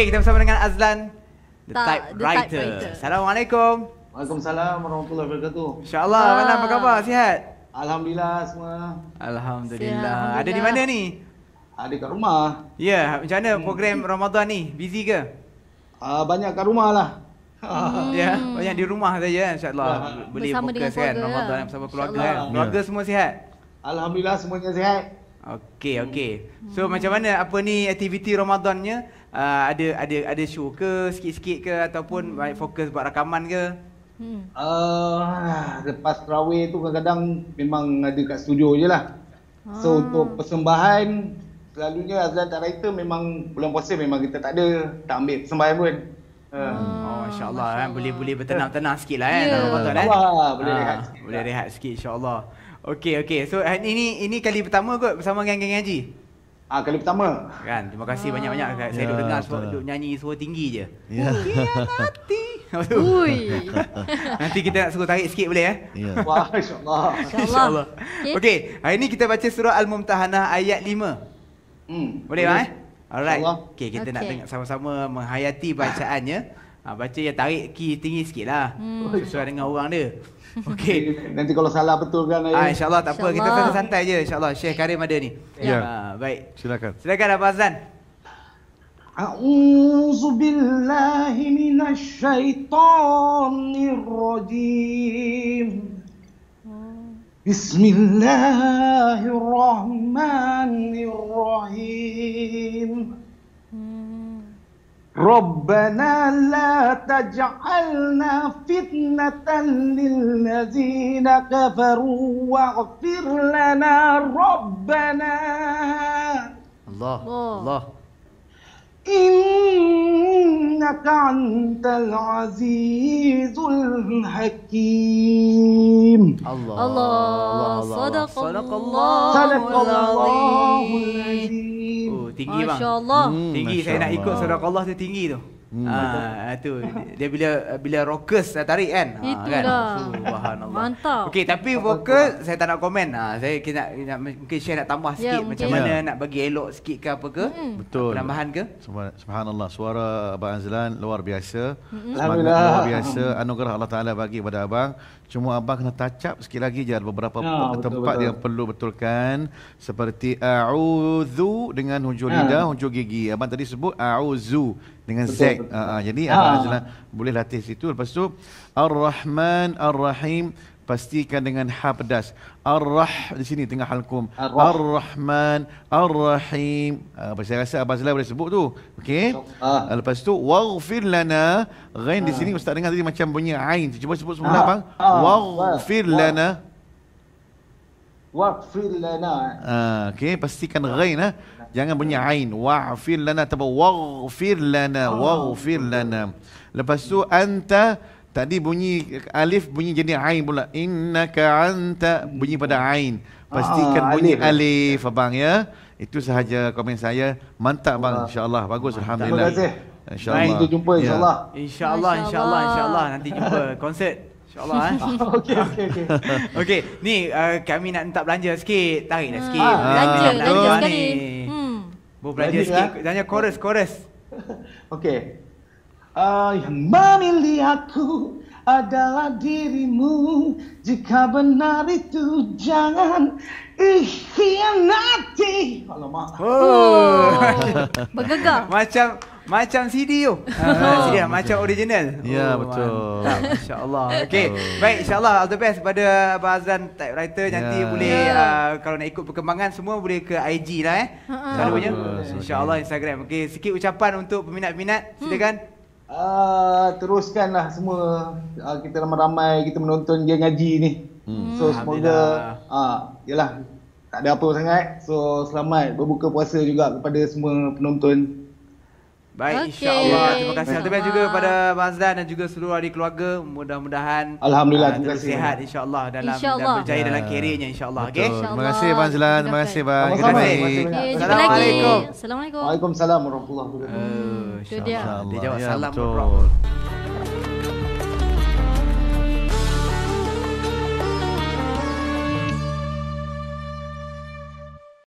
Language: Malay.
Okey, kita bersama dengan Azlan, The Typewriter. Assalamualaikum. Waalaikumsalam warahmatullahi wabarakatuh. InsyaAllah, mana apa khabar? Sihat? Alhamdulillah semua. Alhamdulillah. Ada di mana ni? Ada kat rumah. Ya, macam mana program Ramadan ni? Busy ke? Banyak kat rumah lah. Ya, banyak di rumah saja insya-Allah. Boleh bersama fokus kan Ramadan bersama keluarga kan. Keluarga semua sihat? Alhamdulillah semuanya sihat. Okey. So macam mana apa ni aktiviti Ramadannya? Ada show ke sikit-sikit ke ataupun baik fokus buat rakaman ke? Lepas tarawih tu kadang-kadang memang ada kat studio je lah. So untuk persembahan selalunya Azlan Typewriter memang bulan puasa memang kita tak ambil persembahan pun. Oh insya-Allah kan boleh bertenang-tenang sikit lah kan Ramadan kan. Boleh rehat sikit. Boleh rehat sikit insya-Allah. Okey. So ini kali pertama kot bersama geng-geng ngaji. Kali pertama. Kan, terima kasih banyak-banyak. Saya duk dengar duk nyanyi suara tinggi je. Ya. Ui. Nanti kita nak suruh tarik sikit boleh Ya. Wah, insya-Allah. InsyaAllah. Okey, hari ni kita baca surah Al-Mumtahanah ayat 5. Boleh kan? Alright. Okey, kita nak tengok sama-sama menghayati bacaannya. Baca yang tarik key tinggi sikit lah. Sesuai dengan orang dia. Okey. Nanti kalau salah betul kan InsyaAllah tak apa. Kita santai-santai je insyaAllah. Syekh Karim ada ni. Ya. Baik. Silakan Abang Azlan. A'udzu billahi minasy syaithanir rajim. Bismillahirrahmanirrahim. Rabbana la taj'alna fitnatan lil ladzina kafaru waghfir lana rabbana. Allah. Innaka antal azizul hakim. Allah. Sadaqallahul azim. Tinggi bang. Masya-Allah. Tinggi saya nak ikut sadaqallah tu tinggi tu. Tu dia bila rockers dah tarik kan. Itulah. Subhanallah. Mantap. Okey, tapi vokal saya tak nak komen. Saya nak mungkin share nak tambah sikit macam mana nak bagi elok sikit ke apa ke? Betul. Penambahan ke? Subhanallah, suara Abang Azlan luar biasa. Alhamdulillah. Luar biasa, anugerah Allah Taala bagi kepada abang. Cuma abang kena touch up sikit lagi je, ada beberapa tempat yang perlu betulkan, seperti a'udzu dengan hujung lidah, hujung gigi. Abang tadi sebut a'udzu dengan Z. Jadi Abang Azlan boleh latih situ. Lepas tu Ar-Rahman Ar-Rahim, pastikan dengan ha pedas. Ar-Rah di sini tengah halkum. Ar-Rahman Ar-Rahim. Saya rasa Abang Azlan boleh sebut tu. Okey. Lepas tu waghfir lana. Ghain di sini ustaz dengar tadi macam bunyi ain. Cuba sebut semula bang. Waghfir lana. Waghfir lana. Okey, pastikan ghain jangan bunyi ain. Waghfir lana atau waghfir lana. Waghfir lana. Lepas tu anta, tadi bunyi alif bunyi jadi ain pula. Innaka anta bunyi pada ain. Pastikan bunyi alif abang ya. Itu sahaja komen saya. Mantap bang, insya-Allah bagus, alhamdulillah. Terima kasih. Insya-Allah. Kita jumpa insya-Allah. InsyaAllah nanti jumpa konsert. InsyaAllah Okey. Okey, ni kami nak minta belanja sikit. Tariklah sikit. Belanja sekali. Boleh belanja sikit. Tanya chorus. Okey. Yang memilih aku adalah dirimu. Jika benar itu jangan khianati. Alamak. Bergegar. Macam CD tu. CD macam original. Ya, betul. Masya-Allah. Okey. Baik, insya-Allah all the best pada Abang Azlan Typewriter. Nanti boleh kalau nak ikut perkembangan semua boleh ke IG lah selalunya. Insya-Allah Instagram. Okey, sikit ucapan untuk peminat-peminat. Silakan. Teruskanlah semua. Kita ramai-ramai kita menonton geng ngaji ni. So semoga yalah tak ada apa sangat. So selamat berbuka puasa juga kepada semua penonton. Baik, insya-Allah. Terima kasih all juga pada Abang Azlan dan juga seluruh ahli keluarga. Mudah-mudahan alhamdulillah terima kasih. Sihat insya-Allah dan berjaya dalam kerjaya insya-Allah. Okey. Terima kasih Abang Azlan. Terima kasih bang. Terima kasih. Assalamualaikum. Assalamualaikum. Waalaikumsalam warahmatullahi wabarakatuh. Itu dia. Dia jawab Ya, salam betul. bro.